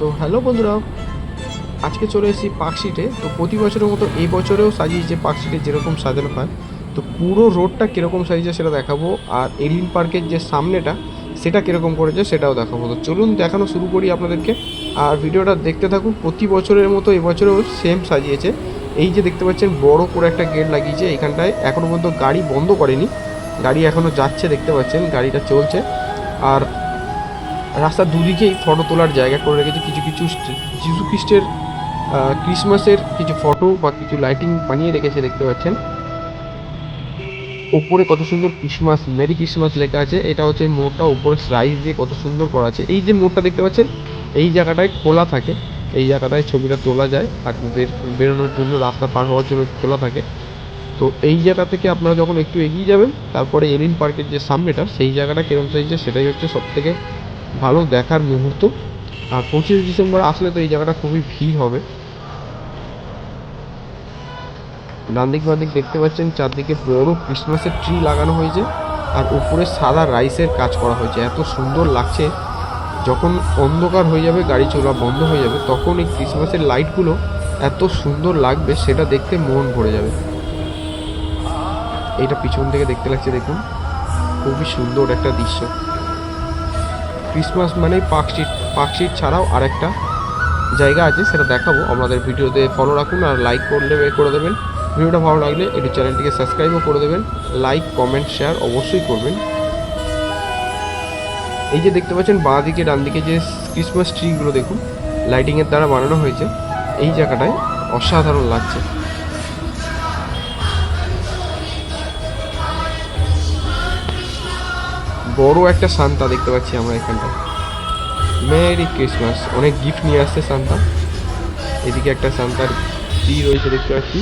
তো হ্যালো বন্ধুরা, আজকে চলে এসেছি পার্কস্ট্রিটে। তো প্রতি বছরের মতো এই বছরেও সাজিয়েছে পার্কস্ট্রিটে যেরকম সাজানো হয়। তো পুরো রোডটা কীরকম সাজিয়েছে সেটা দেখাবো, আর এলিন পার্কের যে সামনেটা সেটা কীরকম করেছে সেটাও দেখাবো। তো চলুন দেখানো শুরু করি আপনাদেরকে, আর ভিডিওটা দেখতে থাকুন। প্রতি বছরের মতো এবছরেও সেম সাজিয়েছে। এই যে দেখতে পাচ্ছেন বড় করে একটা গেট লাগিয়েছে এইখানটায়, এখনও পর্যন্ত গাড়ি বন্ধ করেনি, গাড়ি এখনও যাচ্ছে, দেখতে পাচ্ছেন গাড়িটা চলছে। আর রাস্তার দুদিকেই ফটো তোলার জায়গা করে রেখেছে, কিছু কিছু যিশু খ্রিস্টের ক্রিসমাসের কিছু ফটো বা কিছু লাইটিং বানিয়ে রেখেছে, দেখতে পাচ্ছেন। ওপরে কত সুন্দর ক্রিসমাস, মেরি ক্রিসমাস লেখা আছে। এটা হচ্ছে মোড়টা, উপরে স্লাইস দিয়ে কত সুন্দর করা আছে। এই যে মোড়টা দেখতে পাচ্ছেন, এই জায়গাটায় খোলা থাকে, এই জায়গাটায় ছবিটা তোলা যায় আপনাদের বেরোনোর জন্য, রাস্তা পার হওয়ার জন্য খোলা থাকে। তো এই জায়গা থেকে আপনারা যখন একটু এগিয়ে যাবেন, তারপরে এলিন পার্কের যে সামনেটা সেই জায়গাটা কিরম সাইজে সেটাই হচ্ছে সব থেকে ভালো দেখার মুহূর্ত। আর 25 ডিসেম্বর আসলে তো এই জায়গাটা খুবই ভিড় হবে। ডান দিক বাঁ দিক দেখতে পাচ্ছেন চারদিকে বড় ক্রিসমাসের ট্রি লাগানো হয়েছে, আর উপরে সাদা রাইসের কাজ করা হয়েছে। এত সুন্দর লাগছে, যখন অন্ধকার হয়ে যাবে, গাড়ি চলা বন্ধ হয়ে যাবে, তখন এই ক্রিসমাসের লাইটগুলো এত সুন্দর লাগবে, সেটা দেখতে মন ভরে যাবে। এইটা পিছন থেকে দেখতে লাগছে, দেখুন খুবই সুন্দর একটা দৃশ্য। ক্রিসমাস মানে পার্কস্ট্রিট ছাড়াও আরেকটা জায়গা আছে, সেটা দেখাবো আমাদের ভিডিওতে। ফলো রাখুন আর লাইক করে দেবেন। ভিডিওটা ভালো লাগলে একটু চ্যানেলটিকে সাবস্ক্রাইবও করে দেবেন। লাইক কমেন্ট শেয়ার অবশ্যই করবেন। এই যে দেখতে পাচ্ছেন বাঁ দিকে ডান দিকে যে ক্রিসমাস ট্রিগুলো দেখুন, লাইটিংয়ের দ্বারা বানানো হয়েছে। এই জায়গাটায় অসাধারণ লাগছে। বড় একটা সান্তা দেখতে পাচ্ছি আমরা এখানটায়। মেরি ক্রিসমাস, অনেক গিফট নিয়ে আসছে সান্তা। এদিকে একটা সান্তার ট্রি রয়েছে দেখতে পাচ্ছি।